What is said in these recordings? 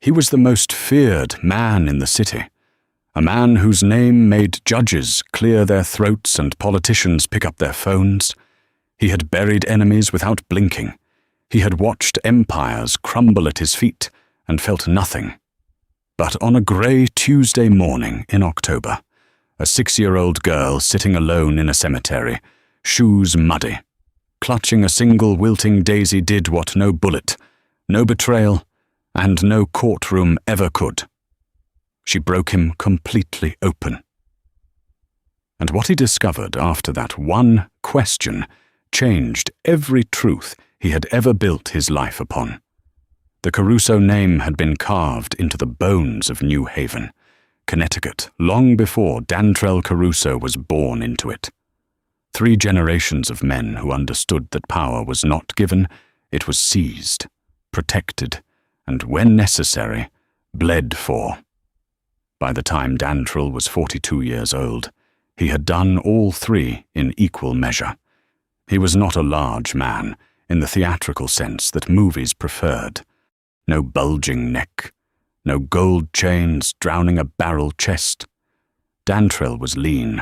He was the most feared man in the city, a man whose name made judges clear their throats and politicians pick up their phones. He had buried enemies without blinking. He had watched empires crumble at his feet and felt nothing. But on a grey Tuesday morning in October, a 6-year-old girl sitting alone in a cemetery, shoes muddy, clutching a single wilting daisy, did what no bullet, no betrayal, and no courtroom ever could. She broke him completely open. And what he discovered after that one question changed every truth he had ever built his life upon. The Caruso name had been carved into the bones of New Haven, Connecticut, long before Dantrell Caruso was born into it. 3 generations of men who understood that power was not given, it was seized, protected, and when necessary, bled for. By the time Dantrell was 42 years old, he had done all 3 in equal measure. He was not a large man, in the theatrical sense that movies preferred. No bulging neck, no gold chains drowning a barrel chest. Dantrell was lean,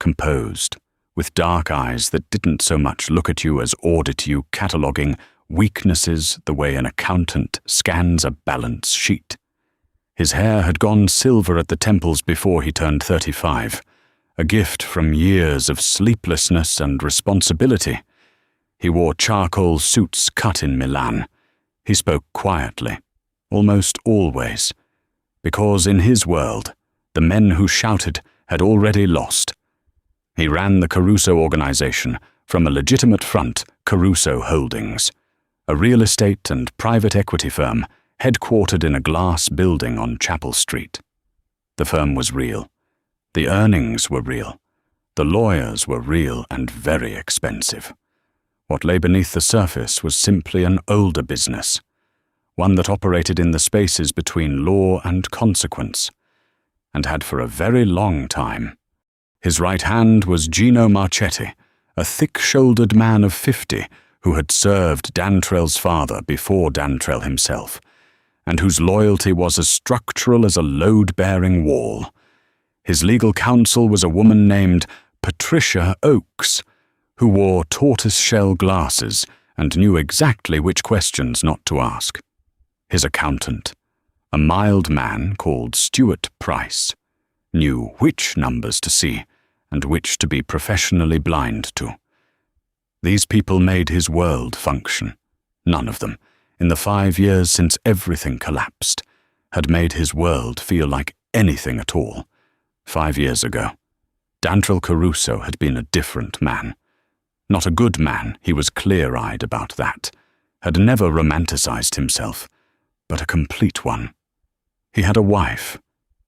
composed, with dark eyes that didn't so much look at you as audit you, cataloguing weaknesses the way an accountant scans a balance sheet. His hair had gone silver at the temples before he turned 35, a gift from years of sleeplessness and responsibility. He wore charcoal suits cut in Milan. He spoke quietly, almost always, because in his world, the men who shouted had already lost. He ran the Caruso organization from a legitimate front, Caruso Holdings, a real estate and private equity firm headquartered in a glass building on Chapel Street. The firm was real. The earnings were real. The lawyers were real and very expensive. What lay beneath the surface was simply an older business, one that operated in the spaces between law and consequence, and had for a very long time. His right hand was Gino Marchetti, a thick-shouldered man of 50 who had served Dantrell's father before Dantrell himself, and whose loyalty was as structural as a load-bearing wall. His legal counsel was a woman named Patricia Oakes, who wore tortoise-shell glasses and knew exactly which questions not to ask. His accountant, a mild man called Stuart Price, knew which numbers to see and which to be professionally blind to. These people made his world function. None of them, in the 5 years since everything collapsed, had made his world feel like anything at all. 5 years ago, Dantrell Caruso had been a different man. Not a good man, he was clear-eyed about that, had never romanticized himself, but a complete one. He had a wife,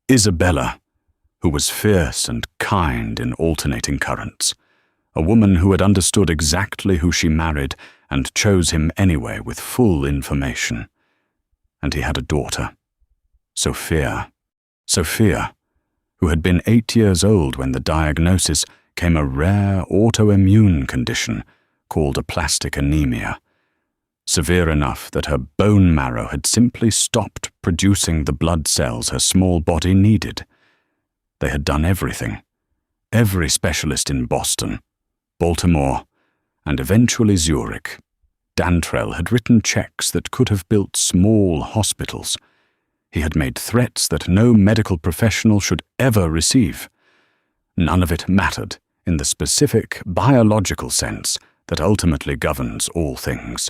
Isabella, who was fierce and kind in alternating currents, a woman who had understood exactly who she married and chose him anyway with full information. And he had a daughter, Sophia, who had been 8 years old when the diagnosis came a rare autoimmune condition called aplastic anemia, severe enough that her bone marrow had simply stopped producing the blood cells her small body needed. They had done everything. Every specialist in Boston, Baltimore, and eventually Zurich. Dantrell had written checks that could have built small hospitals. He had made threats that no medical professional should ever receive. None of it mattered in the specific biological sense that ultimately governs all things.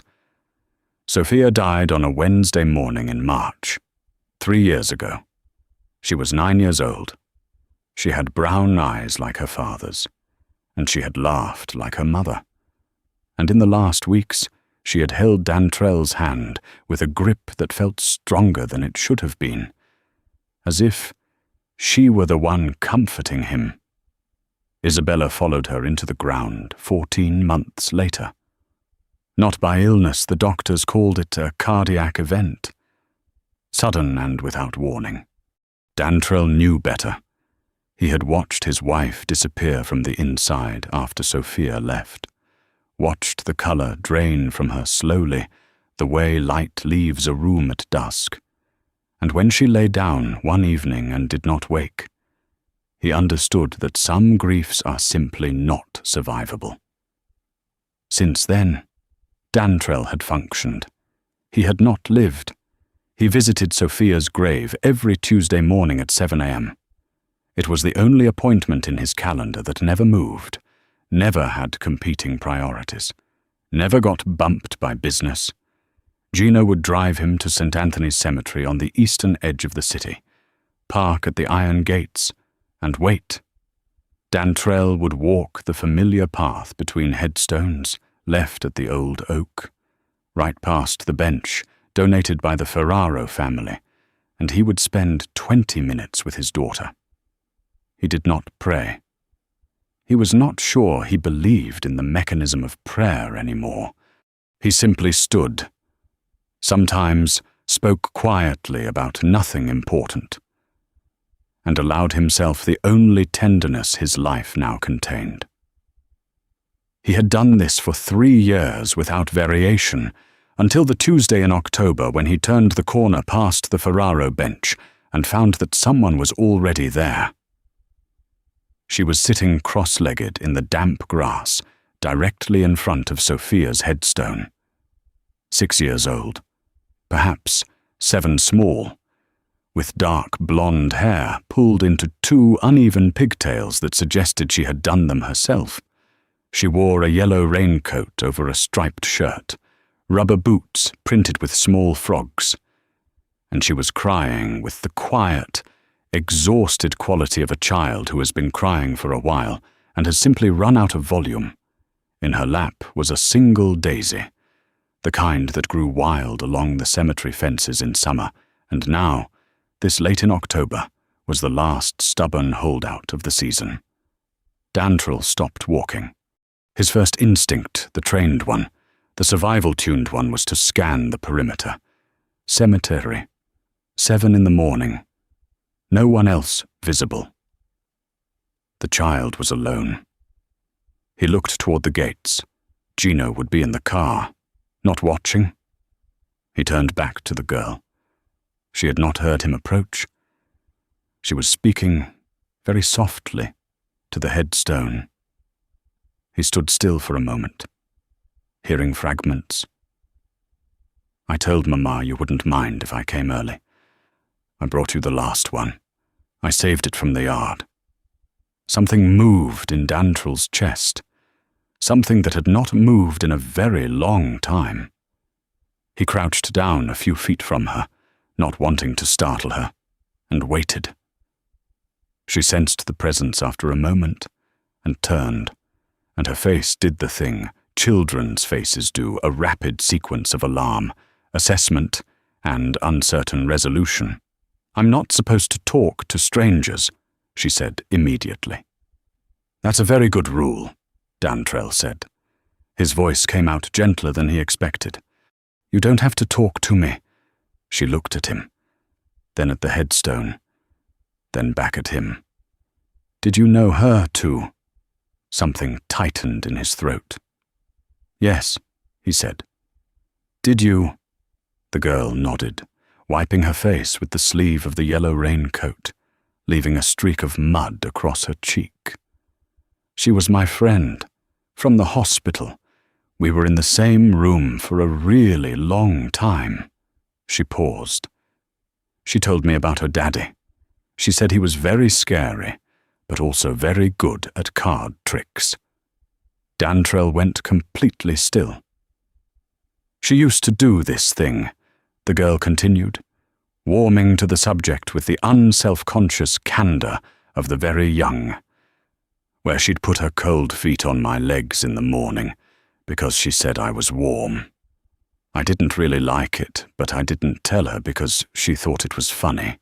Sophia died on a Wednesday morning in March, 3 years ago. She was 9 years old. She had brown eyes like her father's, and she had laughed like her mother. And in the last weeks, she had held Dantrell's hand with a grip that felt stronger than it should have been, as if she were the one comforting him. Isabella followed her into the ground 14 months later. Not by illness, the doctors called it a cardiac event. Sudden and without warning. Dantrell knew better. He had watched his wife disappear from the inside after Sophia left, watched the color drain from her slowly, the way light leaves a room at dusk, and when she lay down one evening and did not wake, he understood that some griefs are simply not survivable. Since then, Dantrell had functioned. He had not lived. He visited Sophia's grave every Tuesday morning at 7 a.m. It was the only appointment in his calendar that never moved, never had competing priorities, never got bumped by business. Gino would drive him to St. Anthony's Cemetery on the eastern edge of the city, park at the iron gates, and wait. Dantrell would walk the familiar path between headstones, left at the old oak, right past the bench donated by the Ferraro family, and he would spend 20 minutes with his daughter. He did not pray. He was not sure he believed in the mechanism of prayer anymore. He simply stood, sometimes spoke quietly about nothing important, and allowed himself the only tenderness his life now contained. He had done this for 3 years without variation, until the Tuesday in October when he turned the corner past the Ferraro bench and found that someone was already there. She was sitting cross-legged in the damp grass, directly in front of Sophia's headstone. 6 years old, perhaps 7 small, with dark blonde hair pulled into 2 uneven pigtails that suggested she had done them herself. She wore a yellow raincoat over a striped shirt, rubber boots printed with small frogs, and she was crying with the quiet, exhausted quality of a child who has been crying for a while and has simply run out of volume. In her lap was a single daisy, the kind that grew wild along the cemetery fences in summer, and now, this late in October, was the last stubborn holdout of the season. Dantrell stopped walking. His first instinct, the trained one, the survival-tuned one, was to scan the perimeter. Cemetery. 7 in the morning. No one else visible. The child was alone. He looked toward the gates. Gino would be in the car, not watching. He turned back to the girl. She had not heard him approach. She was speaking very softly to the headstone. He stood still for a moment, hearing fragments. "I told Mama you wouldn't mind if I came early. I brought you the last one. I saved it from the yard." Something moved in Dantrell's chest, something that had not moved in a very long time. He crouched down a few feet from her, not wanting to startle her, and waited. She sensed the presence after a moment, and turned, and her face did the thing children's faces do, a rapid sequence of alarm, assessment, and uncertain resolution. "I'm not supposed to talk to strangers," she said immediately. "That's a very good rule," Dantrell said. His voice came out gentler than he expected. "You don't have to talk to me." She looked at him, then at the headstone, then back at him. "Did you know her too?" Something tightened in his throat. "Yes," he said. "Did you?" The girl nodded, wiping her face with the sleeve of the yellow raincoat, leaving a streak of mud across her cheek. "She was my friend, from the hospital. We were in the same room for a really long time." She paused. "She told me about her daddy. She said he was very scary, but also very good at card tricks." Dantrell went completely still. "She used to do this thing," the girl continued, warming to the subject with the unself-conscious candor of the very young, "where she'd put her cold feet on my legs in the morning because she said I was warm. I didn't really like it, but I didn't tell her because she thought it was funny."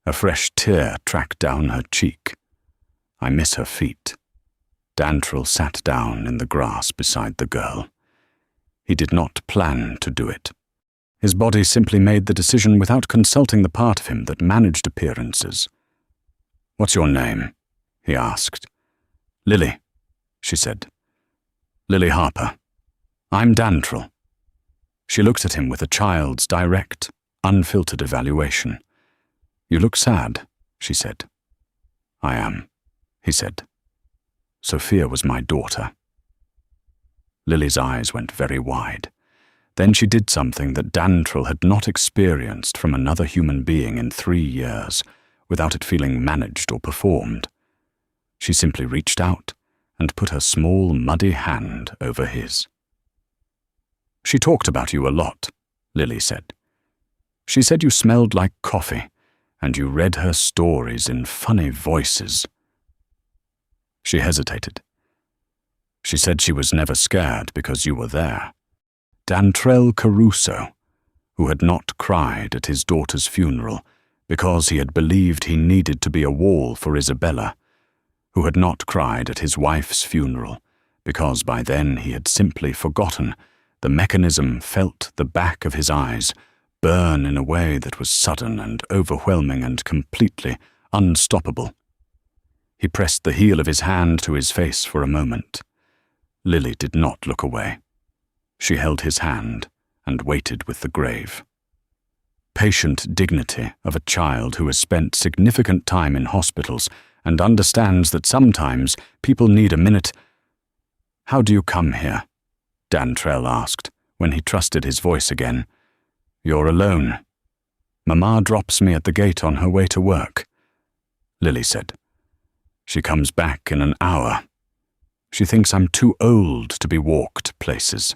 A fresh tear tracked down her cheek. "I miss her feet." Dantrell sat down in the grass beside the girl. He did not plan to do it. His body simply made the decision without consulting the part of him that managed appearances. "What's your name?" he asked. "Lily," she said. "Lily Harper. I'm Dantrell." She looked at him with a child's direct, unfiltered evaluation. "You look sad," she said. "I am," he said. "Sophia was my daughter." Lily's eyes went very wide. Then she did something that Dantrell had not experienced from another human being in 3 years, without it feeling managed or performed. She simply reached out and put her small, muddy hand over his. "She talked about you a lot," Lily said. "She said you smelled like coffee, and you read her stories in funny voices." She hesitated. "She said she was never scared because you were there." Dantrell Caruso, who had not cried at his daughter's funeral because he had believed he needed to be a wall for Isabella, who had not cried at his wife's funeral because by then he had simply forgotten the mechanism, felt the back of his eyes burn in a way that was sudden and overwhelming and completely unstoppable. He pressed the heel of his hand to his face for a moment. Lily did not look away. She held his hand and waited with the grave. Patient dignity of a child who has spent significant time in hospitals and understands that sometimes people need a minute. "How do you come here?" Dantrell asked, when he trusted his voice again. "You're alone." "Mama drops me at the gate on her way to work," Lily said. "She comes back in an hour. She thinks I'm too old to be walked places."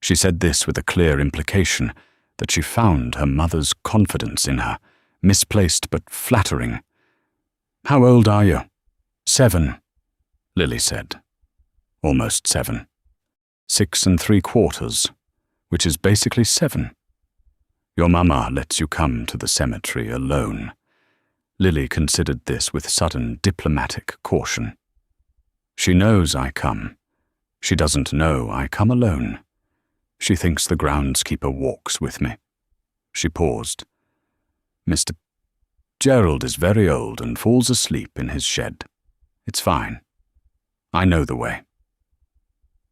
She said this with a clear implication that she found her mother's confidence in her, misplaced but flattering. "How old are you?" "7, Lily said. "Almost 7. 6 3/4, which is basically 7. Your mama lets you come to the cemetery alone." Lily considered this with sudden diplomatic caution. "She knows I come. She doesn't know I come alone. She thinks the groundskeeper walks with me." She paused. "Mr. Gerald is very old and falls asleep in his shed. It's fine. I know the way."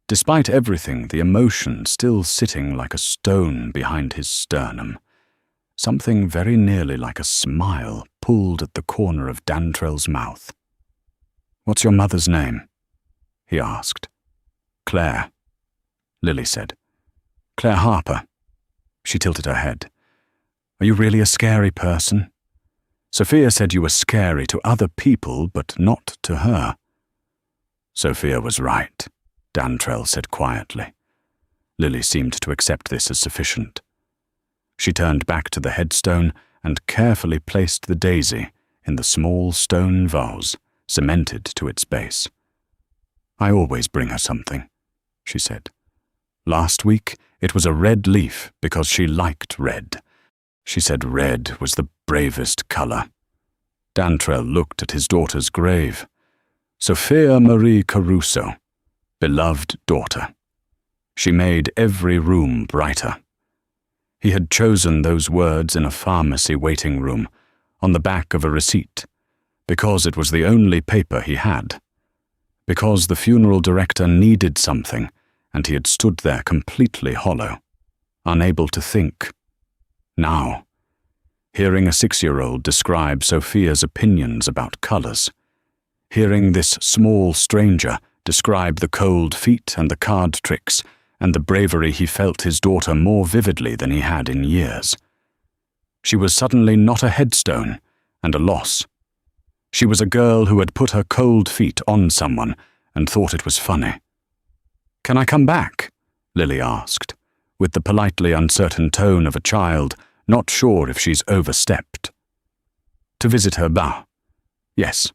Despite everything, the emotion still sitting like a stone behind his sternum, something very nearly like a smile pulled at the corner of Dantrell's mouth. "What's your mother's name?" he asked. "Claire," Lily said. "Claire Harper." She tilted her head. "Are you really a scary person? Sophia said you were scary to other people, but not to her." "Sophia was right," Dantrell said quietly. Lily seemed to accept this as sufficient. She turned back to the headstone and carefully placed the daisy in the small stone vase, cemented to its base. "I always bring her something," she said. "Last week it was a red leaf because she liked red. She said red was the bravest color." Dantrell looked at his daughter's grave. Sophia Marie Caruso, beloved daughter. She made every room brighter. He had chosen those words in a pharmacy waiting room, on the back of a receipt, because it was the only paper he had. Because the funeral director needed something, and he had stood there completely hollow, unable to think. Now, hearing a 6-year-old describe Sophia's opinions about colors, hearing this small stranger describe the cold feet and the card tricks and the bravery he felt his daughter more vividly than he had in years. She was suddenly not a headstone and a loss. She was a girl who had put her cold feet on someone and thought it was funny. "Can I come back?" Lily asked, with the politely uncertain tone of a child not sure if she's overstepped. "To visit her ba?" "Yes,"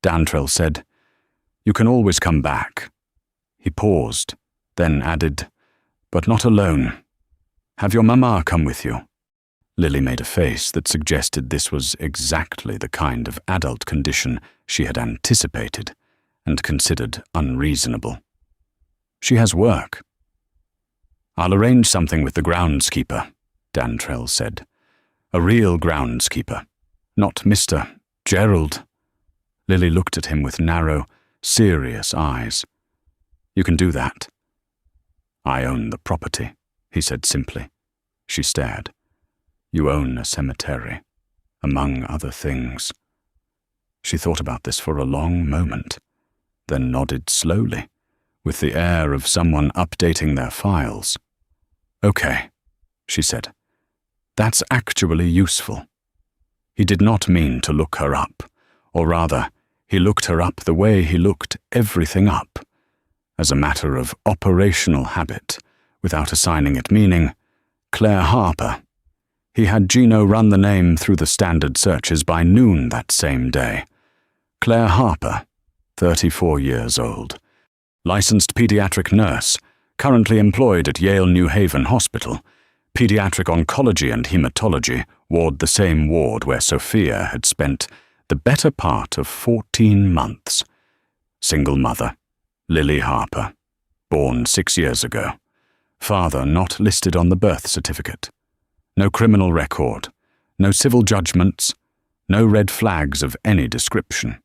Dantrell said. "You can always come back." He paused, then added, "But not alone. Have your mama come with you." Lily made a face that suggested this was exactly the kind of adult condition she had anticipated and considered unreasonable. "She has work." "I'll arrange something with the groundskeeper," Dantrell said. "A real groundskeeper, not Mr. Gerald." Lily looked at him with narrow, serious eyes. "You can do that." "I own the property," he said simply. She stared. You own a cemetery, among other things. She thought about this for a long moment, then nodded slowly, with the air of someone updating their files. Okay, she said. That's actually useful. He did not mean to look her up, or rather, he looked her up the way he looked everything up, as a matter of operational habit, without assigning it meaning. Claire Harper. He had Gino run the name through the standard searches by noon that same day. Claire Harper, 34 years old. Licensed pediatric nurse, currently employed at Yale New Haven Hospital. Pediatric oncology and hematology, ward the same ward where Sophia had spent the better part of 14 months. Single mother, Lily Harper, born 6 years ago. Father not listed on the birth certificate. No criminal record, no civil judgments, no red flags of any description.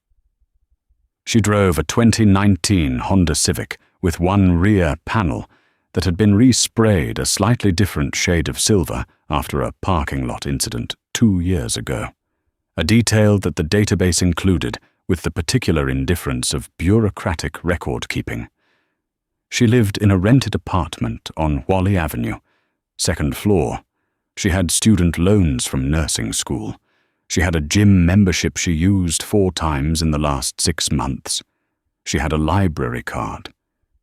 She drove a 2019 Honda Civic with one rear panel that had been resprayed a slightly different shade of silver after a parking lot incident 2 years ago. A detail that the database included with the particular indifference of bureaucratic record-keeping. She lived in a rented apartment on Whalley Avenue, 2nd floor. She had student loans from nursing school. She had a gym membership she used 4 times in the last 6 months. She had a library card.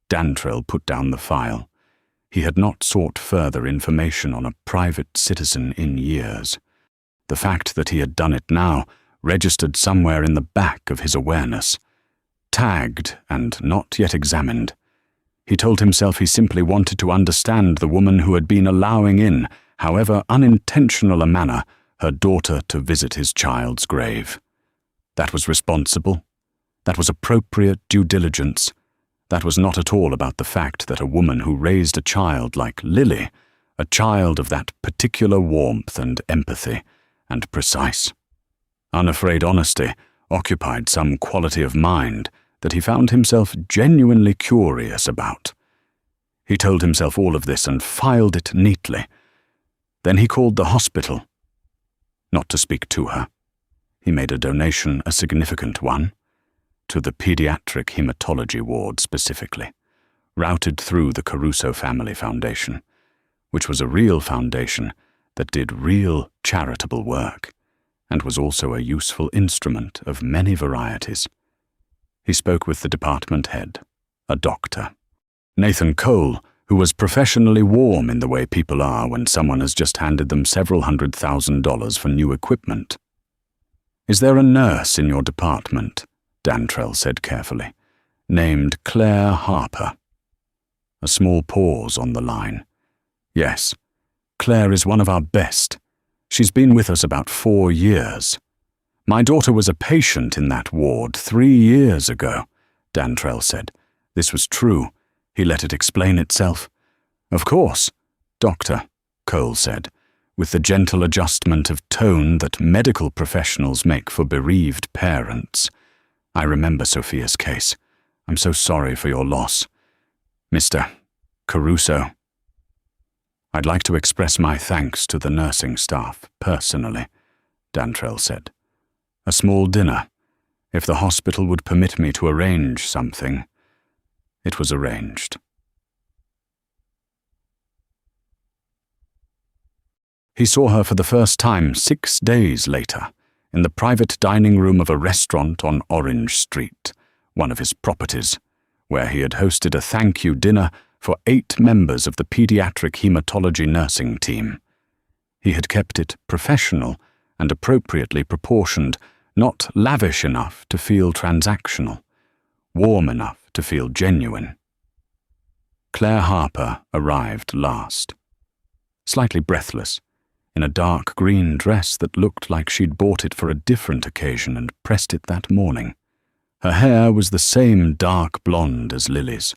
Dantrell put down the file. He had not sought further information on a private citizen in years. The fact that he had done it now registered somewhere in the back of his awareness. Tagged and not yet examined. He told himself he simply wanted to understand the woman who had been allowing in, however unintentional a manner, her daughter to visit his child's grave. That was responsible. That was appropriate due diligence. That was not at all about the fact that a woman who raised a child like Lily, a child of that particular warmth and empathy, and precise, unafraid honesty, occupied some quality of mind that he found himself genuinely curious about. He told himself all of this and filed it neatly. Then he called the hospital. Not to speak to her. He made a donation, a significant one, to the pediatric hematology ward specifically, routed through the Caruso Family Foundation, which was a real foundation that did real charitable work, and was also a useful instrument of many varieties. He spoke with the department head, a doctor, Nathan Cole, who was professionally warm in the way people are when someone has just handed them several $100,000 for new equipment. "Is there a nurse in your department?" Dantrell said carefully. "Named Claire Harper." A small pause on the line. "Yes, Claire is one of our best. She's been with us about 4 years. My daughter was a patient in that ward 3 years ago," Dantrell said. This was true. He let it explain itself. "Of course, Doctor," Cole said, with the gentle adjustment of tone that medical professionals make for bereaved parents. "I remember Sophia's case. I'm so sorry for your loss. Mr. Caruso. I'd like to express my thanks to the nursing staff, personally," Dantrell said. "A small dinner, if the hospital would permit me to arrange something." It was arranged. He saw her for the first time 6 days later, in the private dining room of a restaurant on Orange Street, one of his properties, where he had hosted a thank-you dinner for 8 members of the pediatric hematology nursing team. He had kept it professional and appropriately proportioned, not lavish enough to feel transactional, warm enough to feel genuine. Claire Harper arrived last, slightly breathless, in a dark green dress that looked like she'd bought it for a different occasion and pressed it that morning. Her hair was the same dark blonde as Lily's,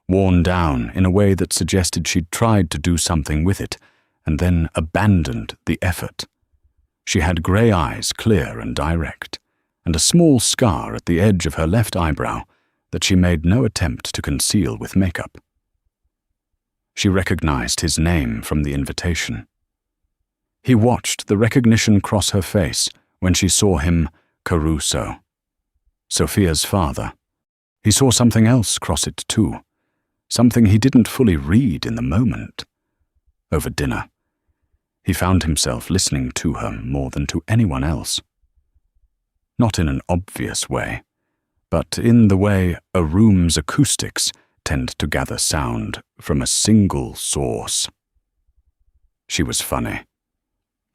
worn down in a way that suggested she'd tried to do something with it and then abandoned the effort. She had grey eyes, clear and direct, and a small scar at the edge of her left eyebrow that she made no attempt to conceal with makeup. She recognized his name from the invitation. He watched the recognition cross her face when she saw him, Caruso, Sophia's father. He saw something else cross it too, something he didn't fully read in the moment. Over dinner, he found himself listening to her more than to anyone else. Not in an obvious way, but in the way a room's acoustics tend to gather sound from a single source. She was funny.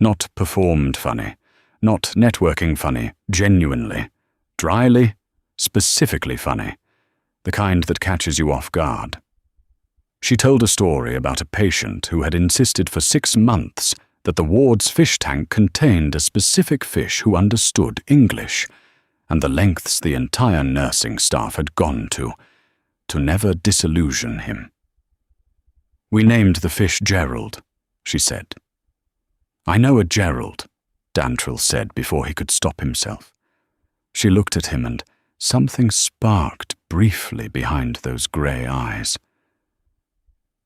Not performed funny, not networking funny, genuinely, dryly, specifically funny, the kind that catches you off guard. She told a story about a patient who had insisted for 6 months that the ward's fish tank contained a specific fish who understood English, and the lengths the entire nursing staff had gone to never disillusion him. "We named the fish Gerald," she said. "I know a Gerald," Dantrell said before he could stop himself. She looked at him and something sparked briefly behind those grey eyes.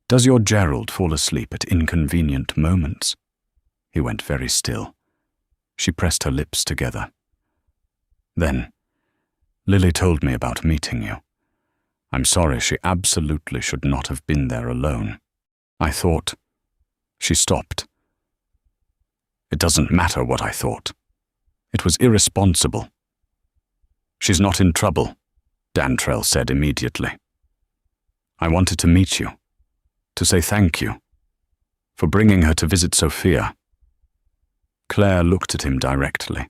"Does your Gerald fall asleep at inconvenient moments?" He went very still. She pressed her lips together. Then, "Lily told me about meeting you. I'm sorry, she absolutely should not have been there alone. I thought—" She stopped. "It doesn't matter what I thought. It was irresponsible." "She's not in trouble," Dantrell said immediately. "I wanted to meet you, to say thank you, for bringing her to visit Sophia." Claire looked at him directly.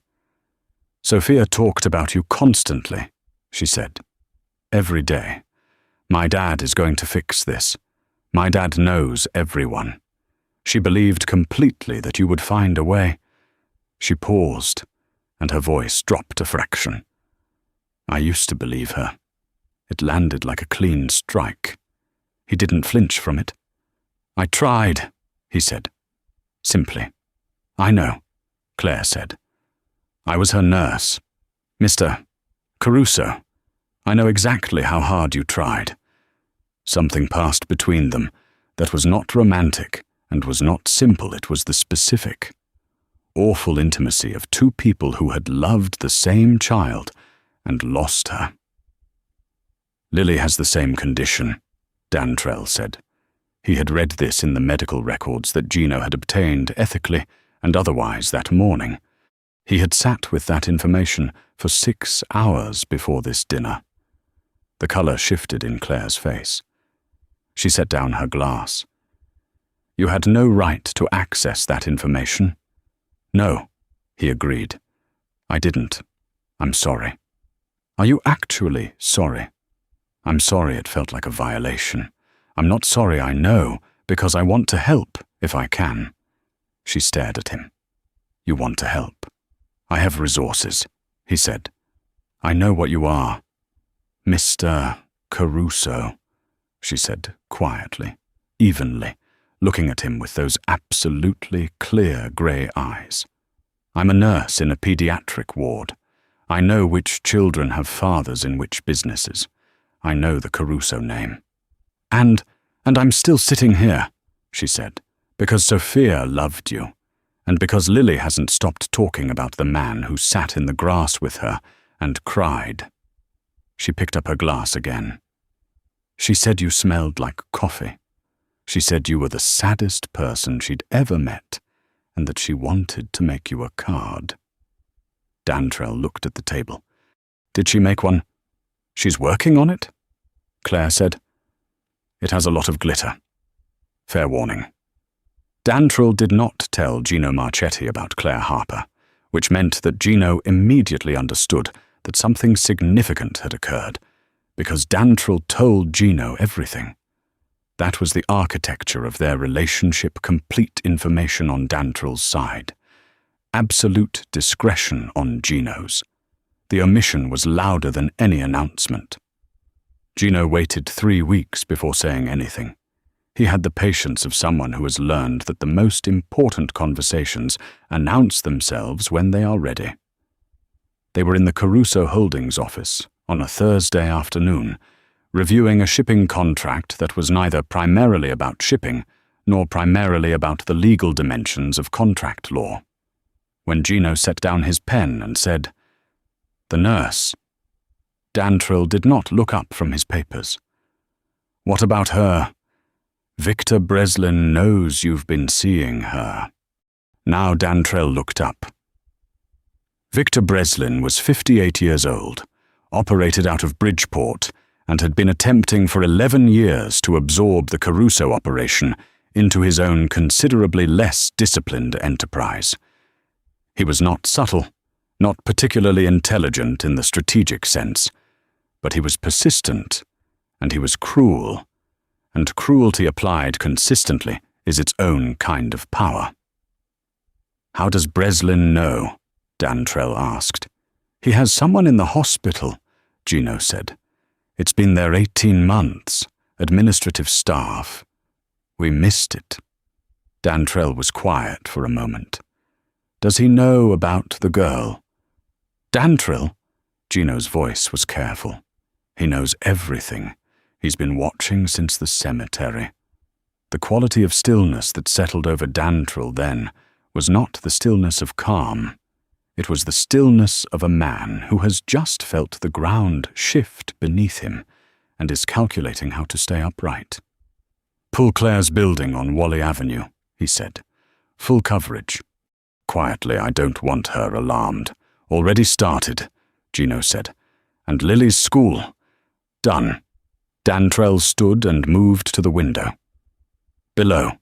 "Sophia talked about you constantly," she said. "Every day. My dad is going to fix this. My dad knows everyone. She believed completely that you would find a way." She paused, and her voice dropped a fraction. "I used to believe her. It landed like a clean strike." He didn't flinch from it. "I tried," he said. Simply. "I know," Claire said. "I was her nurse. Mr. Caruso, I know exactly how hard you tried." Something passed between them that was not romantic and was not simple, it was the specific. Awful intimacy of two people who had loved the same child and lost her. "Lily has the same condition," Dantrell said. He had read this in the medical records that Gino had obtained ethically and otherwise that morning. He had sat with that information for 6 hours before this dinner. The color shifted in Claire's face. She set down her glass. "You had no right to access that information." "No," he agreed. "I didn't. I'm sorry." "Are you actually sorry?" "I'm sorry it felt like a violation. I'm not sorry, I know, because I want to help if I can." She stared at him. "You want to help?" "I have resources," he said. "I know what you are." "Mr. Caruso," she said quietly, evenly, looking at him with those absolutely clear grey eyes. "I'm a nurse in a pediatric ward. I know which children have fathers in which businesses. I know the Caruso name. And I'm still sitting here," she said, "because Sophia loved you, and because Lily hasn't stopped talking about the man who sat in the grass with her and cried." She picked up her glass again. "She said you smelled like coffee. She said you were the saddest person she'd ever met, and that she wanted to make you a card." Dantrell looked at the table. "Did she make one?" "She's working on it," Claire said. "It has a lot of glitter. Fair warning." Dantrell did not tell Gino Marchetti about Claire Harper, which meant that Gino immediately understood that something significant had occurred, because Dantrell told Gino everything. That was the architecture of their relationship, complete information on Dantrell's side. Absolute discretion on Gino's. The omission was louder than any announcement. Gino waited 3 weeks before saying anything. He had the patience of someone who has learned that the most important conversations announce themselves when they are ready. They were in the Caruso Holdings office on a Thursday afternoon, reviewing a shipping contract that was neither primarily about shipping nor primarily about the legal dimensions of contract law. When Gino set down his pen and said, "The nurse," Dantrill did not look up from his papers. "What about her? Victor Breslin knows you've been seeing her." Now Dantrill looked up. Victor Breslin was 58 years old, operated out of Bridgeport, and had been attempting for 11 years to absorb the Caruso operation into his own considerably less disciplined enterprise. He was not subtle, not particularly intelligent in the strategic sense, but he was persistent, and he was cruel, and cruelty applied consistently is its own kind of power. "How does Breslin know?" Dantrill asked. "He has someone in the hospital," Gino said. "It's been there 18 months, administrative staff. We missed it." Dantrill was quiet for a moment. "Does he know about the girl?" "Dantrill?" Gino's voice was careful. "He knows everything. He's been watching since the cemetery." The quality of stillness that settled over Dantrill then was not the stillness of calm. It was the stillness of a man who has just felt the ground shift beneath him and is calculating how to stay upright. "Pull Claire's building on Wally Avenue," he said. "Full coverage." "Quietly, I don't want her alarmed." "Already started," Gino said. "And Lily's school." "Done." Dantrill stood and moved to the window. Below.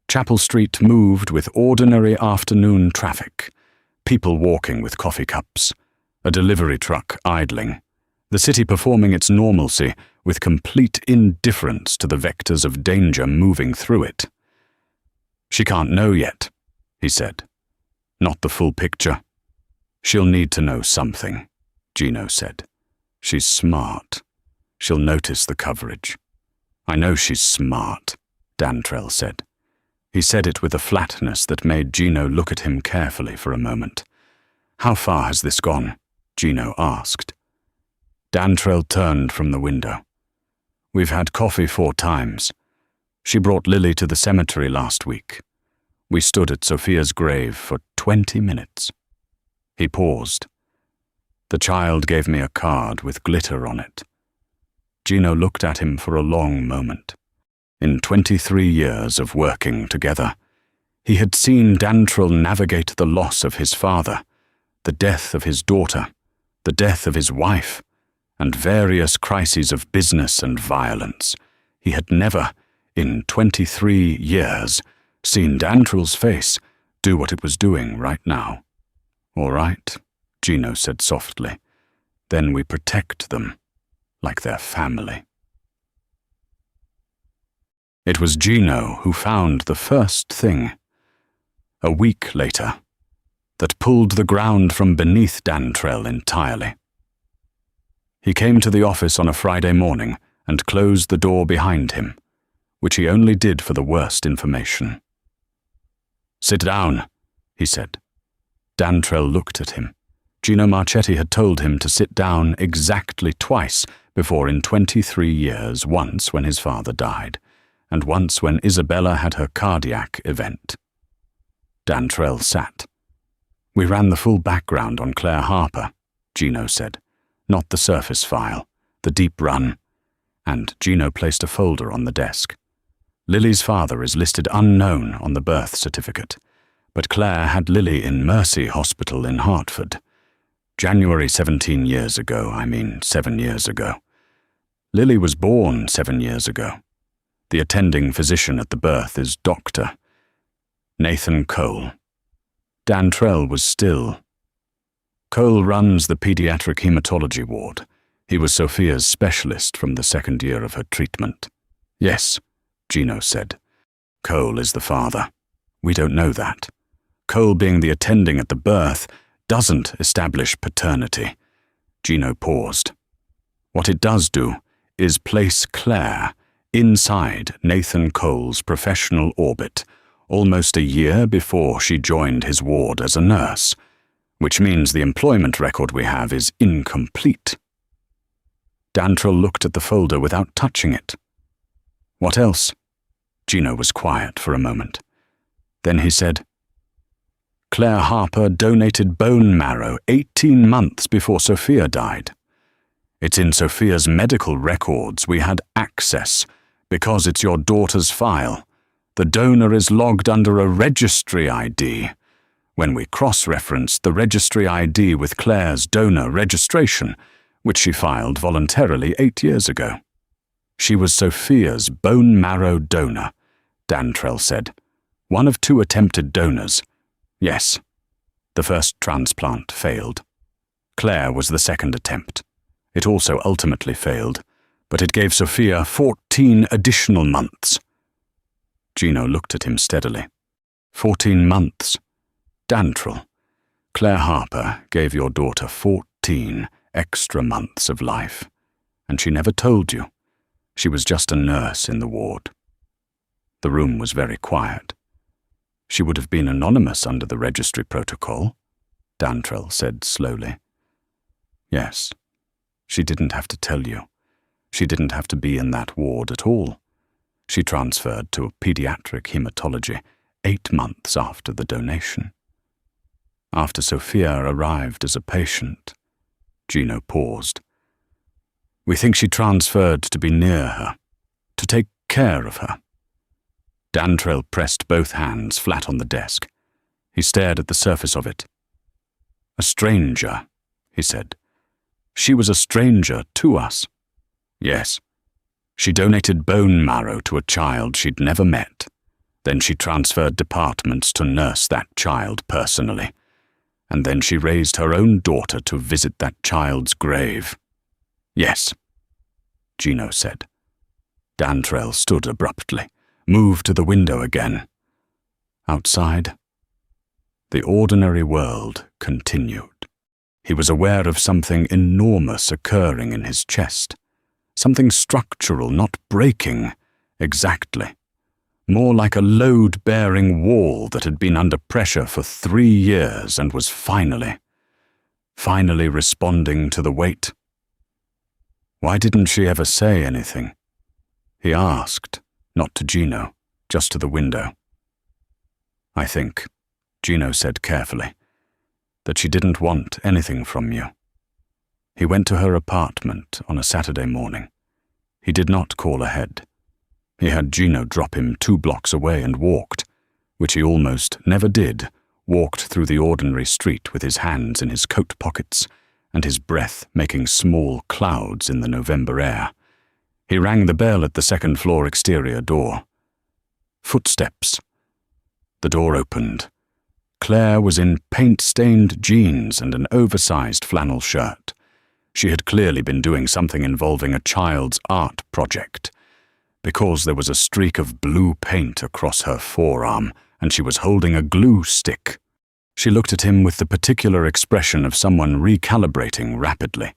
Chapel Street moved with ordinary afternoon traffic. People walking with coffee cups, a delivery truck idling, the city performing its normalcy with complete indifference to the vectors of danger moving through it. "She can't know yet," he said. "Not the full picture." "She'll need to know something," Gino said. "She's smart. She'll notice the coverage." "I know she's smart," Dantrill said. He said it with a flatness that made Gino look at him carefully for a moment. "How far has this gone?" Gino asked. Dantrill turned from the window. "We've had coffee 4 times. She brought Lily to the cemetery last week. We stood at Sophia's grave for 20 minutes. He paused. "The child gave me a card with glitter on it." Gino looked at him for a long moment. In 23 years of working together, he had seen Dantrill navigate the loss of his father, the death of his daughter, the death of his wife, and various crises of business and violence. He had never, in 23 years, seen Dantrill's face do what it was doing right now. "All right," Gino said softly. "Then we protect them, like their family." It was Gino who found the first thing, a week later, that pulled the ground from beneath Dantrill entirely. He came to the office on a Friday morning and closed the door behind him, which he only did for the worst information. "Sit down," he said. Dantrill looked at him. Gino Marchetti had told him to sit down exactly twice before in 23 years, once when his father died, and once when Isabella had her cardiac event. Dantrill sat. "We ran the full background on Claire Harper," Gino said. "Not the surface file, the deep run." And Gino placed a folder on the desk. "Lily's father is listed unknown on the birth certificate, but Claire had Lily in Mercy Hospital in Hartford. January 17 years ago, 7 years ago. Lily was born 7 years ago. The attending physician at the birth is Dr. Nathan Cole." Dantrill was still. "Cole runs the pediatric hematology ward. He was Sophia's specialist from the 2nd year of her treatment." "Yes," Gino said. "Cole is the father. We don't know that. Cole being the attending at the birth doesn't establish paternity." Gino paused. "What it does do is place Claire inside Nathan Cole's professional orbit almost a year before she joined his ward as a nurse, which means the employment record we have is incomplete." Dantrill looked at the folder without touching it. "What else?" Gino was quiet for a moment. Then he said, "Claire Harper donated bone marrow 18 months before Sophia died. It's in Sophia's medical records. We had access because it's your daughter's file. The donor is logged under a registry ID. When we cross-referenced the registry ID with Claire's donor registration, which she filed voluntarily 8 years ago. She was Sophia's bone marrow donor," Dantrell said. "One of 2 attempted donors. Yes, the first transplant failed. Claire was the second attempt. It also ultimately failed, but it gave Sophia 14 additional months." Gino looked at him steadily. 14 months. Dantrell, Claire Harper gave your daughter 14 extra months of life, and she never told you. She was just a nurse in the ward. The room was very quiet. "She would have been anonymous under the registry protocol," Dantrell said slowly. "Yes, she didn't have to tell you. She didn't have to be in that ward at all. She transferred to pediatric hematology 8 months after the donation. After Sophia arrived as a patient," Gino paused. "We think she transferred to be near her, to take care of her." Dantrell pressed both hands flat on the desk. He stared at the surface of it. "A stranger," he said. "She was a stranger to us. Yes. She donated bone marrow to a child she'd never met. Then she transferred departments to nurse that child personally. And then she raised her own daughter to visit that child's grave." "Yes," Gino said. Dantrell stood abruptly, moved to the window again. Outside, the ordinary world continued. He was aware of something enormous occurring in his chest. Something structural, not breaking, exactly. More like a load-bearing wall that had been under pressure for 3 years and was finally responding to the weight. "Why didn't she ever say anything?" he asked, not to Gino, just to the window. "I think," Gino said carefully, "that she didn't want anything from you." He went to her apartment on a Saturday morning. He did not call ahead. He had Gino drop him 2 blocks away and walked, which he almost never did, walked through the ordinary street with his hands in his coat pockets and his breath making small clouds in the November air. He rang the bell at the second-floor exterior door. Footsteps. The door opened. Claire was in paint-stained jeans and an oversized flannel shirt. She had clearly been doing something involving a child's art project, because there was a streak of blue paint across her forearm, and she was holding a glue stick. She looked at him with the particular expression of someone recalibrating rapidly.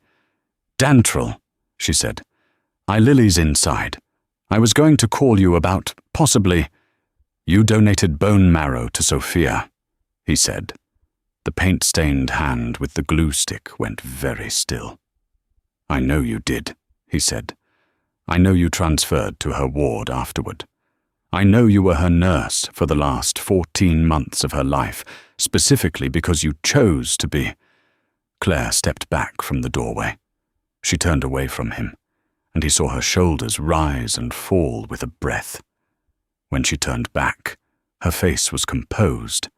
"Dantrell," she said, "Lily's inside. I was going to call you about, possibly—" "You donated bone marrow to Sophia," he said. The paint-stained hand with the glue stick went very still. "I know you did," he said. "I know you transferred to her ward afterward. I know you were her nurse for the last 14 months of her life, specifically because you chose to be." Claire stepped back from the doorway. She turned away from him, and he saw her shoulders rise and fall with a breath. When she turned back, her face was composed,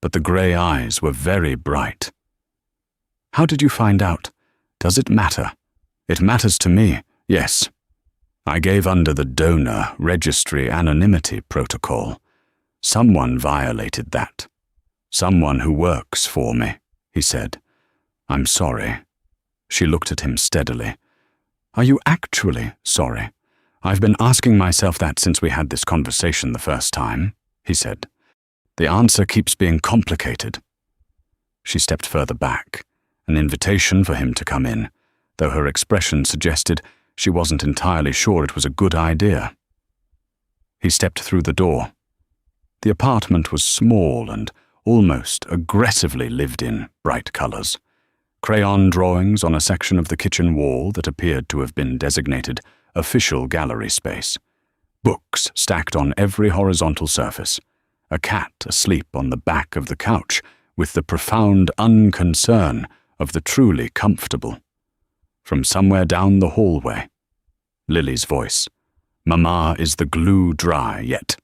but the grey eyes were very bright. "How did you find out? Does it matter?" "It matters to me, yes. I gave under the donor registry anonymity protocol. Someone violated that. Someone who works for me," he said. "I'm sorry." She looked at him steadily. "Are you actually sorry?" "I've been asking myself that since we had this conversation the first time," he said. "The answer keeps being complicated." She stepped further back, an invitation for him to come in, though her expression suggested she wasn't entirely sure it was a good idea. He stepped through the door. The apartment was small and almost aggressively lived in bright colors. Crayon drawings on a section of the kitchen wall that appeared to have been designated official gallery space. books stacked on every horizontal surface, a cat asleep on the back of the couch with the profound unconcern of the truly comfortable. From somewhere down the hallway, Lily's voice. "Mama, is the glue dry yet?"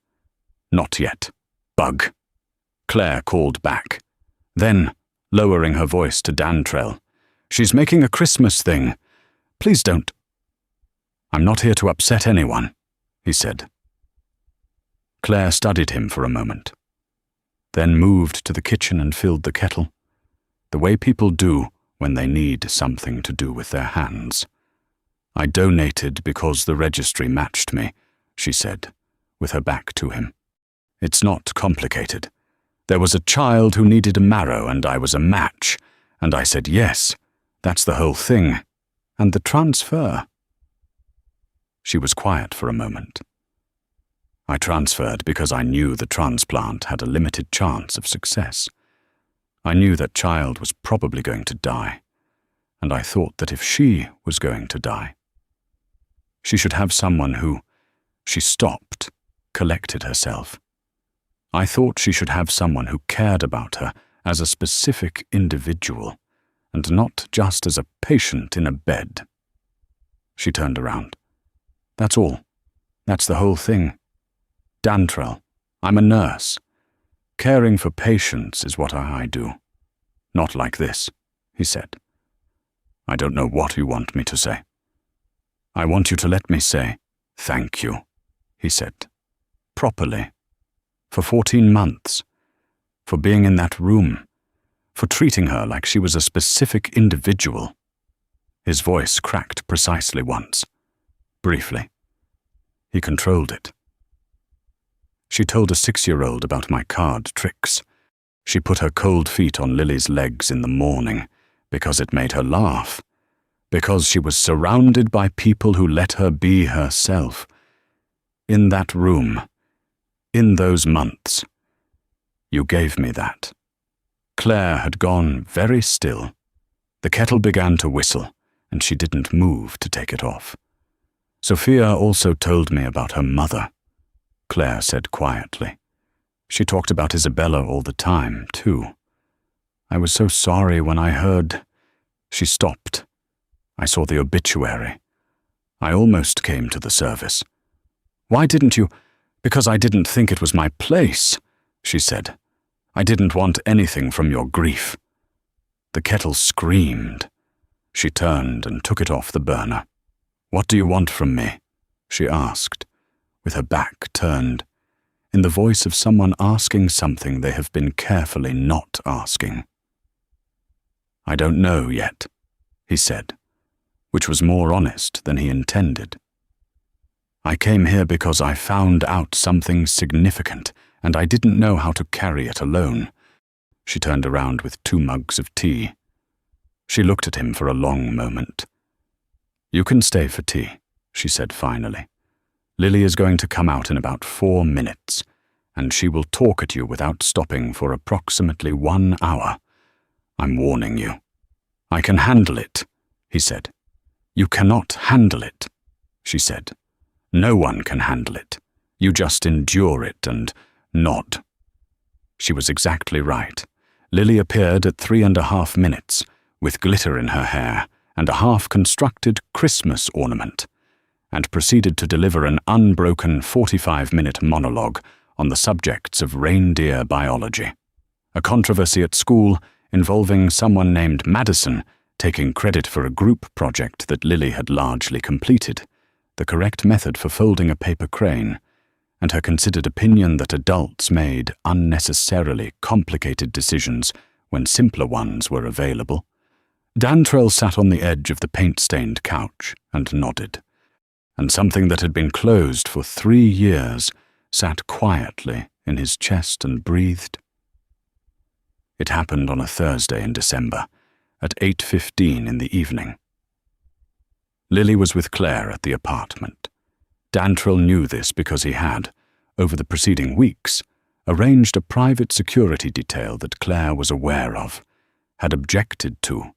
"Not yet. Bug," Claire called back. Then, lowering her voice to Dantrell, "She's making a Christmas thing. Please don't." "I'm not here to upset anyone," he said. Claire studied him for a moment, then moved to the kitchen and filled the kettle, the way people do when they need something to do with their hands. "I donated because the registry matched me," she said, with her back to him. "It's not complicated. There was a child who needed a marrow and I was a match, and I said yes. That's the whole thing. And the transfer." She was quiet for a moment. "I transferred because I knew the transplant had a limited chance of success. I knew that child was probably going to die, and I thought that if she was going to die, she should have someone who..." She stopped, collected herself. "I thought she should have someone who cared about her as a specific individual, and not just as a patient in a bed." She turned around. "That's all. That's the whole thing. Dantrell, I'm a nurse. Caring for patients is what I do. Not like this," he said. "I don't know what you want me to say." "I want you to let me say, thank you," he said. "Properly. For 14 months. For being in that room. For treating her like she was a specific individual." His voice cracked precisely once. Briefly. He controlled it. "She told a 6-year-old about my card tricks. She put her cold feet on Lily's legs in the morning because it made her laugh. Because she was surrounded by people who let her be herself. In that room. In those months. You gave me that." Claire had gone very still. The kettle began to whistle, and she didn't move to take it off. "Sophia also told me about her mother," Claire said quietly. "She talked about Isabella all the time, too. I was so sorry when I heard..." She stopped. "I saw the obituary. I almost came to the service." "Why didn't you?" "Because I didn't think it was my place," she said. "I didn't want anything from your grief." The kettle screamed. She turned and took it off the burner. "What do you want from me?" she asked, with her back turned, in the voice of someone asking something they have been carefully not asking. "I don't know yet," he said, which was more honest than he intended. "I came here because I found out something significant, and I didn't know how to carry it alone." She turned around with 2 mugs of tea. She looked at him for a long moment. "You can stay for tea," she said finally. "Lily is going to come out in about 4 minutes, and she will talk at you without stopping for approximately 1 hour. I'm warning you." "I can handle it," he said. "You cannot handle it," she said. "No one can handle it. You just endure it and nod." She was exactly right. Lily appeared at 3.5 minutes, with glitter in her hair and a half-constructed Christmas ornament, and proceeded to deliver an unbroken 45-minute monologue on the subjects of reindeer biology. A controversy at school involving someone named Madison taking credit for a group project that Lily had largely completed, the correct method for folding a paper crane, and her considered opinion that adults made unnecessarily complicated decisions when simpler ones were available. Dantrell sat on the edge of the paint-stained couch and nodded, and something that had been closed for 3 years sat quietly in his chest and breathed. It happened on a Thursday in December, at 8:15 in the evening. Lily was with Claire at the apartment. Dantrell knew this because he had, over the preceding weeks, arranged a private security detail that Claire was aware of, had objected to,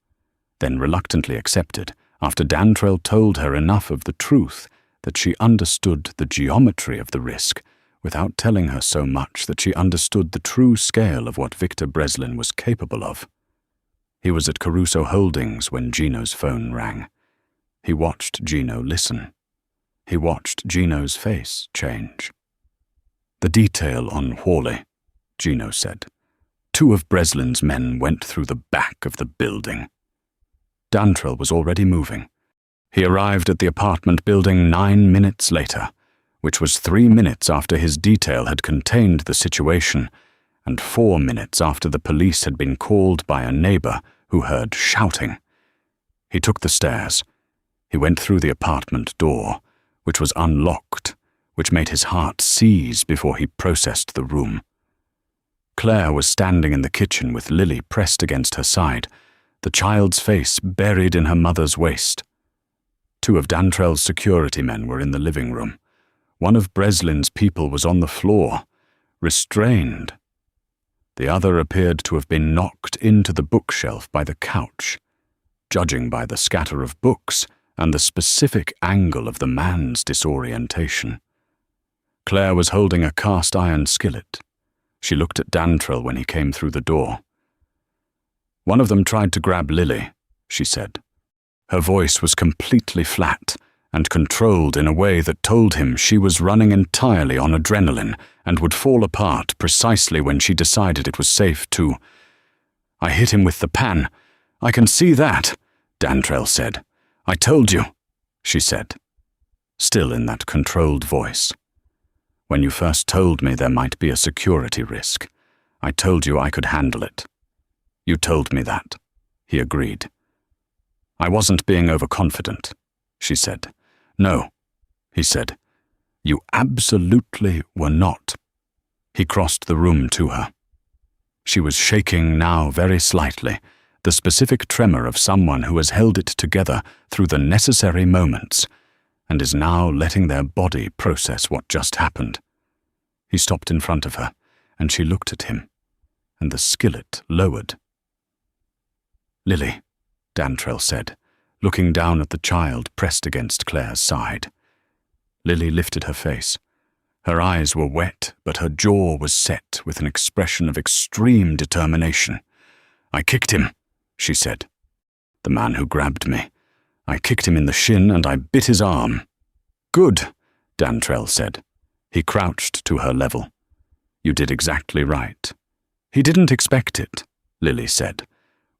then reluctantly accepted after Dantrell told her enough of the truth that she understood the geometry of the risk without telling her so much that she understood the true scale of what Victor Breslin was capable of. He was at Caruso Holdings when Gino's phone rang. He watched Gino listen. He watched Gino's face change. "The detail on Hawley," Gino said. "Two of Breslin's men went through the back of the building." Dantrell was already moving. He arrived at the apartment building 9 minutes later, which was 3 minutes after his detail had contained the situation, and 4 minutes after the police had been called by a neighbor who heard shouting. He took the stairs. He went through the apartment door, which was unlocked, which made his heart seize before he processed the room. Claire was standing in the kitchen with Lily pressed against her side, the child's face buried in her mother's waist. 2 of Dantrell's security men were in the living room. One of Breslin's people was on the floor, restrained. The other appeared to have been knocked into the bookshelf by the couch. Judging by the scatter of books and the specific angle of the man's disorientation. Claire was holding a cast-iron skillet. She looked at Dantrell when he came through the door. "One of them tried to grab Lily," she said. Her voice was completely flat and controlled in a way that told him she was running entirely on adrenaline and would fall apart precisely when she decided it was safe to. "I hit him with the pan. I can see that," Dantrell said. "I told you," she said, still in that controlled voice. "When you first told me there might be a security risk, I told you I could handle it." "You told me that," he agreed. "I wasn't being overconfident," she said. "No," he said. "You absolutely were not." He crossed the room to her. She was shaking now very slightly, the specific tremor of someone who has held it together through the necessary moments and is now letting their body process what just happened. He stopped in front of her, and she looked at him, and the skillet lowered. "Lily," Dantrell said, looking down at the child pressed against Claire's side. Lily lifted her face. Her eyes were wet, but her jaw was set with an expression of extreme determination. "I kicked him," she said. "The man who grabbed me. I kicked him in the shin and I bit his arm." "Good," Dantrell said. He crouched to her level. "You did exactly right." "He didn't expect it," Lily said,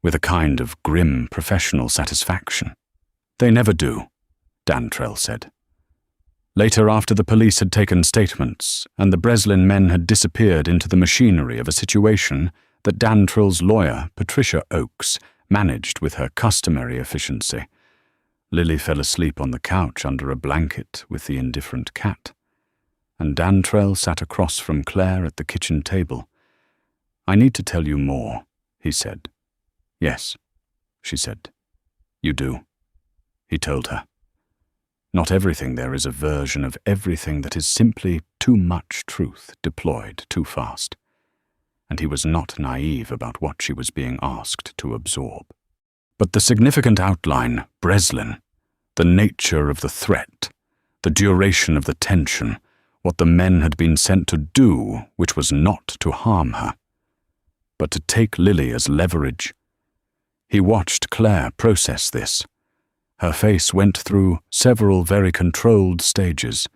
with a kind of grim professional satisfaction. "They never do," Dantrell said. Later, after the police had taken statements and the Breslin men had disappeared into the machinery of a situation that Dantrell's lawyer, Patricia Oakes, managed with her customary efficiency, Lily fell asleep on the couch under a blanket with the indifferent cat, and Dantrell sat across from Claire at the kitchen table. "I need to tell you more," he said. "Yes," she said. "You do," he told her. "Not everything there is a version of everything that is simply too much truth deployed too fast." And he was not naive about what she was being asked to absorb. But the significant outline, Breslin, the nature of the threat, the duration of the tension, what the men had been sent to do, which was not to harm her, but to take Lily as leverage. He watched Claire process this. Her face went through several very controlled stages.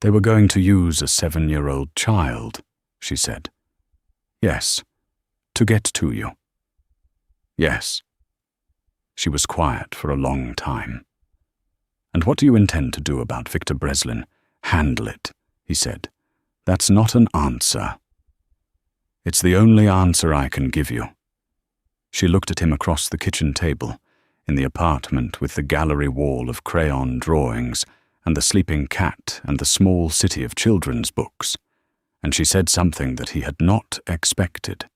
"They were going to use a 7-year-old child," she said. "Yes, to get to you." "Yes." She was quiet for a long time. "And what do you intend to do about Victor Breslin?" "Handle it," he said. "That's not an answer." "It's the only answer I can give you." She looked at him across the kitchen table, in the apartment with the gallery wall of crayon drawings and the sleeping cat and the small city of children's books, and she said something that he had not expected.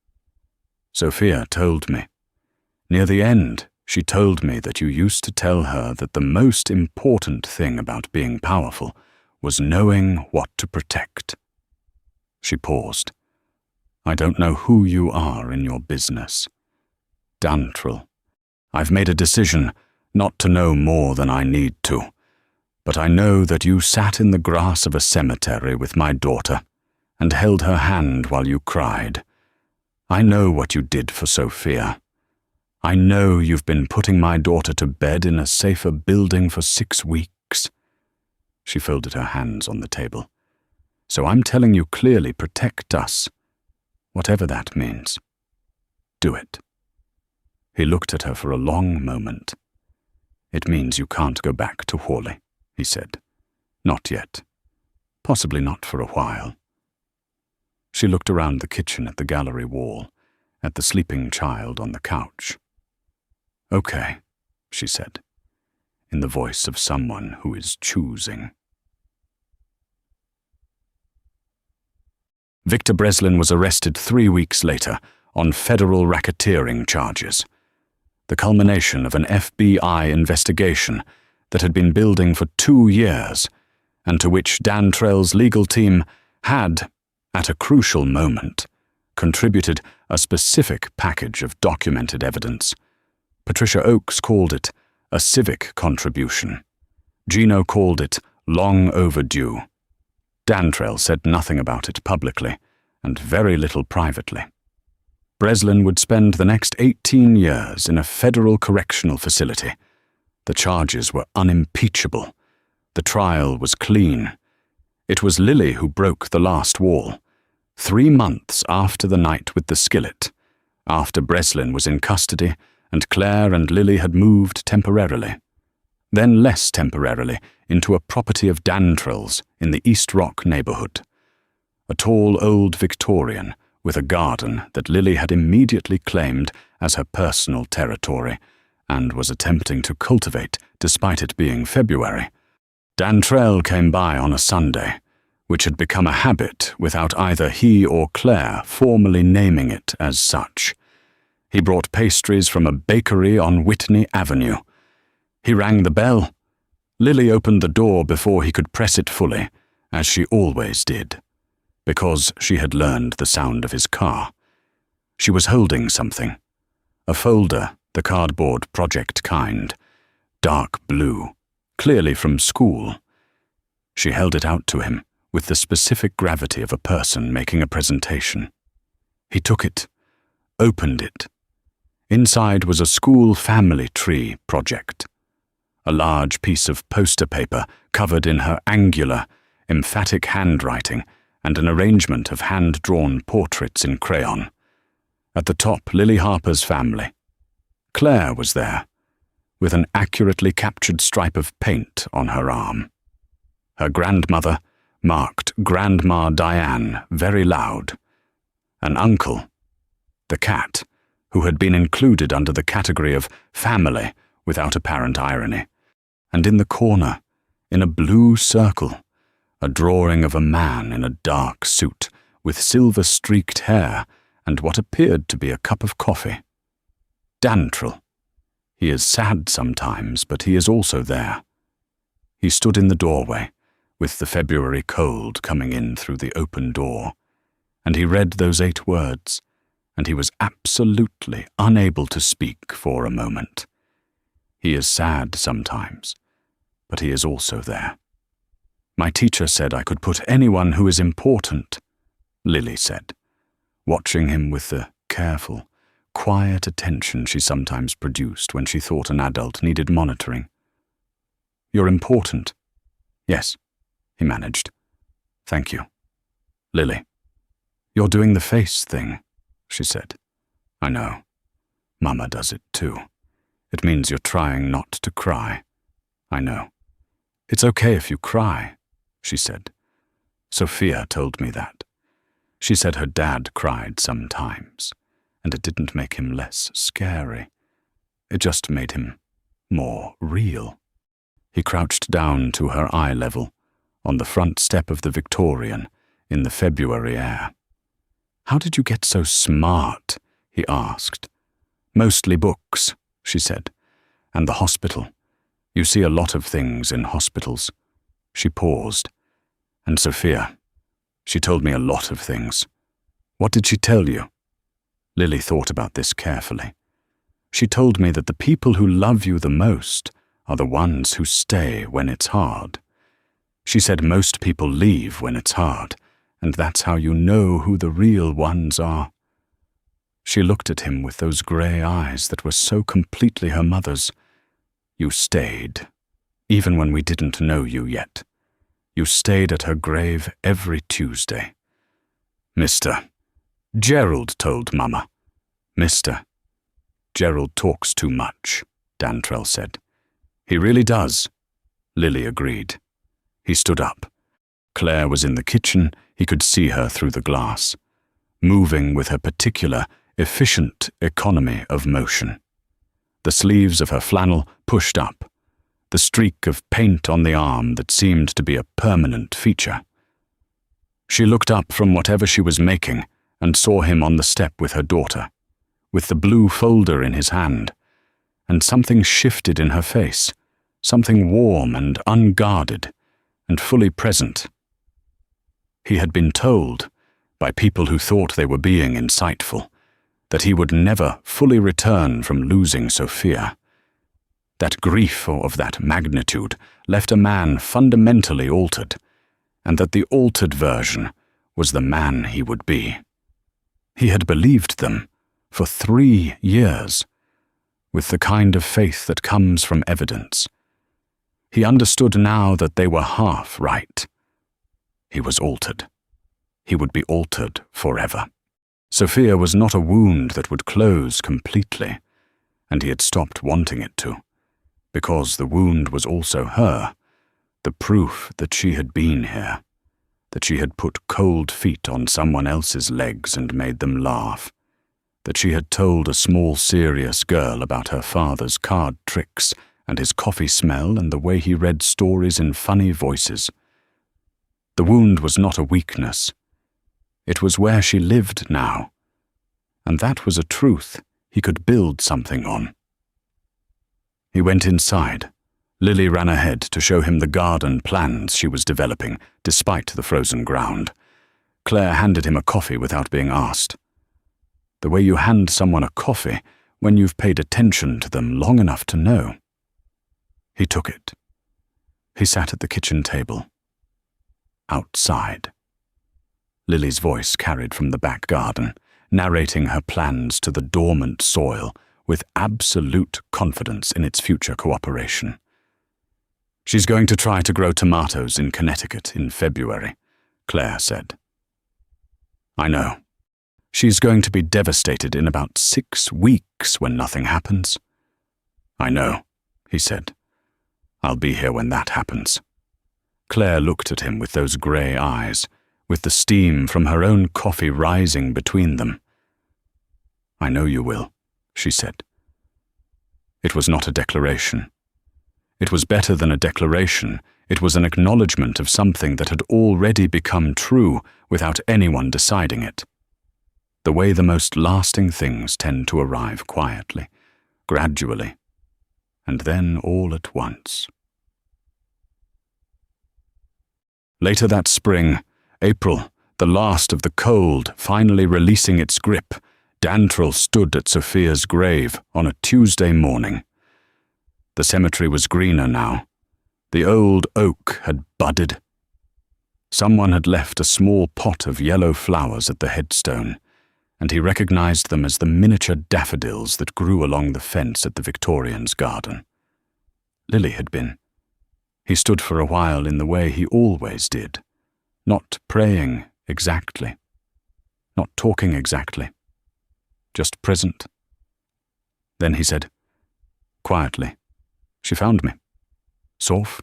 "Sophia told me. Near the end, she told me that you used to tell her that the most important thing about being powerful was knowing what to protect." She paused. "I don't know who you are in your business." "Dantrell. I've made a decision not to know more than I need to. But I know that you sat in the grass of a cemetery with my daughter and held her hand while you cried. I know what you did for Sophia. I know you've been putting my daughter to bed in a safer building for 6 weeks. She folded her hands on the table. So I'm telling you clearly, protect us. Whatever that means. Do it. He looked at her for a long moment. It means you can't go back to Hawley, he said. Not yet. Possibly not for a while. She looked around the kitchen at the gallery wall, at the sleeping child on the couch. Okay, she said, in the voice of someone who is choosing. Victor Breslin was arrested 3 weeks later on federal racketeering charges, the culmination of an FBI investigation that had been building for 2 years and to which Dantrell's legal team had, at a crucial moment, contributed a specific package of documented evidence. Patricia Oakes called it a civic contribution. Gino called it long overdue. Dantrell said nothing about it publicly, and very little privately. Breslin would spend the next 18 years in a federal correctional facility. The charges were unimpeachable. The trial was clean. It was Lily who broke the last wall, 3 months after the night with the skillet, after Breslin was in custody and Claire and Lily had moved temporarily, then less temporarily, into a property of Dantrell's in the East Rock neighborhood. A tall old Victorian with a garden that Lily had immediately claimed as her personal territory and was attempting to cultivate despite it being February. Dantrell came by on a Sunday, which had become a habit without either he or Claire formally naming it as such. He brought pastries from a bakery on Whitney Avenue. He rang the bell. Lily opened the door before he could press it fully, as she always did, because she had learned the sound of his car. She was holding something, a folder, the cardboard project kind, dark blue, clearly from school. She held it out to him with the specific gravity of a person making a presentation. He took it, opened it. Inside was a school family tree project, a large piece of poster paper covered in her angular, emphatic handwriting and an arrangement of hand-drawn portraits in crayon. At the top, Lily Harper's family. Claire was there, with an accurately captured stripe of paint on her arm. Her grandmother marked Grandma Diane very loud. An uncle, the cat, who had been included under the category of family without apparent irony, and in the corner, in a blue circle, a drawing of a man in a dark suit with silver-streaked hair and what appeared to be a cup of coffee. Dantrell. He is sad sometimes, but he is also there. He stood in the doorway, with the February cold coming in through the open door, and he read those 8 words, and he was absolutely unable to speak for a moment. He is sad sometimes, but he is also there. My teacher said I could put anyone who is important, Lily said, watching him with the careful, quiet attention she sometimes produced when she thought an adult needed monitoring. You're important. Yes, he managed. Thank you. Lily, you're doing the face thing, she said. I know. Mama does it too. It means you're trying not to cry. I know. It's okay if you cry, she said. Sophia told me that. She said her dad cried sometimes, and it didn't make him less scary. It just made him more real. He crouched down to her eye level, on the front step of the Victorian, in the February air. How did you get so smart? He asked. Mostly books, she said, and the hospital. You see a lot of things in hospitals. She paused. And Sophia, she told me a lot of things. What did she tell you? Lily thought about this carefully. She told me that the people who love you the most are the ones who stay when it's hard. She said most people leave when it's hard, and that's how you know who the real ones are. She looked at him with those grey eyes that were so completely her mother's. You stayed, even when we didn't know you yet. You stayed at her grave every Tuesday. Mr. Gerald told Mama. Mr. Gerald talks too much, Dantrell said. He really does, Lily agreed. He stood up. Claire was in the kitchen. He could see her through the glass, moving with her particular, efficient economy of motion. The sleeves of her flannel pushed up, the streak of paint on the arm that seemed to be a permanent feature. She looked up from whatever she was making and saw him on the step with her daughter, with the blue folder in his hand, and something shifted in her face, something warm and unguarded and fully present. He had been told, by people who thought they were being insightful, that he would never fully return from losing Sophia. That grief of that magnitude left a man fundamentally altered, and that the altered version was the man he would be. He had believed them for 3 years, with the kind of faith that comes from evidence. He understood now that they were half right. He was altered. He would be altered forever. Sophia was not a wound that would close completely, and he had stopped wanting it to, because the wound was also her, the proof that she had been here, that she had put cold feet on someone else's legs and made them laugh, that she had told a small serious girl about her father's card tricks and his coffee smell and the way he read stories in funny voices. The wound was not a weakness. It was where she lived now, and that was a truth he could build something on. He went inside. Lily ran ahead to show him the garden plans she was developing, despite the frozen ground. Claire handed him a coffee without being asked. The way you hand someone a coffee when you've paid attention to them long enough to know. He took it. He sat at the kitchen table. Outside. Lily's voice carried from the back garden, narrating her plans to the dormant soil with absolute confidence in its future cooperation. She's going to try to grow tomatoes in Connecticut in February, Claire said. I know. She's going to be devastated in about 6 weeks when nothing happens. I know, he said. I'll be here when that happens. Claire looked at him with those grey eyes, with the steam from her own coffee rising between them. I know you will, she said. It was not a declaration. It was better than a declaration. It was an acknowledgement of something that had already become true without anyone deciding it. The way the most lasting things tend to arrive quietly, gradually, and then all at once. Later that spring, April, the last of the cold finally releasing its grip, Dantrell stood at Sophia's grave on a Tuesday morning. The cemetery was greener now. The old oak had budded. Someone had left a small pot of yellow flowers at the headstone, and he recognized them as the miniature daffodils that grew along the fence at the Victorians' garden. Lily had been. He stood for a while in the way he always did, not praying exactly, not talking exactly, just present. Then he said, quietly, she found me. Soph,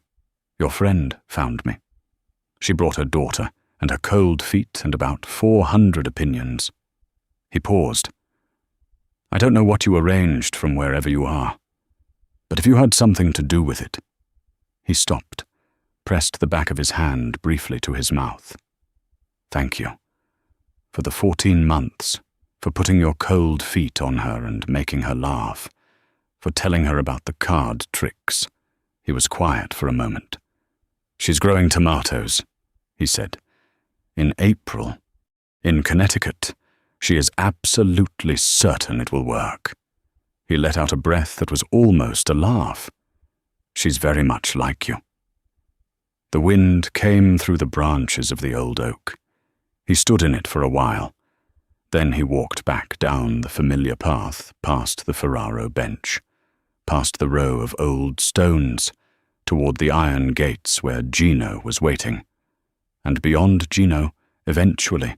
your friend, found me. She brought her daughter and her cold feet and about 400 opinions. He paused. I don't know what you arranged from wherever you are, but if you had something to do with it. He stopped, pressed the back of his hand briefly to his mouth. Thank you. For the 14 months, for putting your cold feet on her and making her laugh, for telling her about the card tricks. He was quiet for a moment. She's growing tomatoes, he said. In April. In Connecticut. She is absolutely certain it will work. He let out a breath that was almost a laugh. She's very much like you." The wind came through the branches of the old oak. He stood in it for a while. Then he walked back down the familiar path, past the Ferraro bench, past the row of old stones, toward the iron gates where Gino was waiting. And beyond Gino, eventually,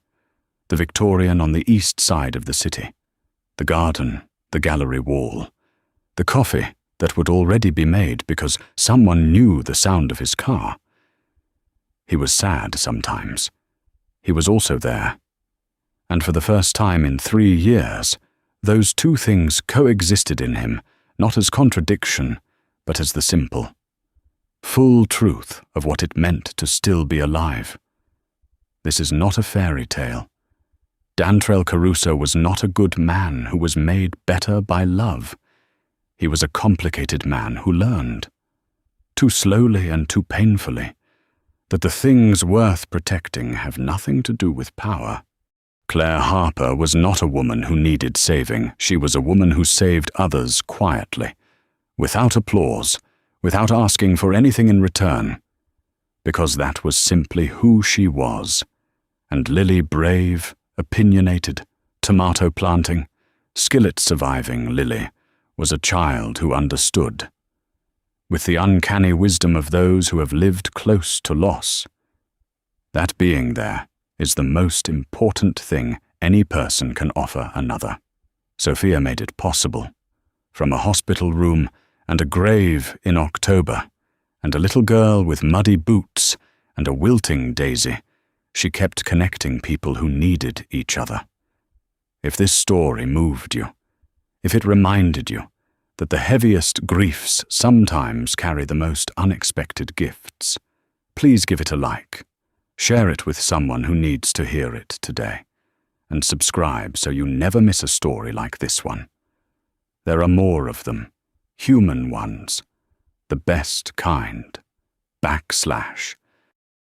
the Victorian on the east side of the city, the garden, the gallery wall, the coffee that would already be made because someone knew the sound of his car. He was sad sometimes. He was also there. And for the first time in 3 years, those two things coexisted in him, not as contradiction, but as the simple, full truth of what it meant to still be alive. This is not a fairy tale. Dantrell Caruso was not a good man who was made better by love. He was a complicated man who learned, too slowly and too painfully, that the things worth protecting have nothing to do with power. Claire Harper was not a woman who needed saving. She was a woman who saved others quietly, without applause, without asking for anything in return, because that was simply who she was. And Lily, brave, opinionated, tomato planting, skillet surviving Lily, was a child who understood, with the uncanny wisdom of those who have lived close to loss. That being there is the most important thing any person can offer another. Sophia made it possible. From a hospital room and a grave in October, and a little girl with muddy boots and a wilting daisy, she kept connecting people who needed each other. If this story moved you, if it reminded you that the heaviest griefs sometimes carry the most unexpected gifts, please give it a like, share it with someone who needs to hear it today, and subscribe so you never miss a story like this one. There are more of them, human ones, the best kind. /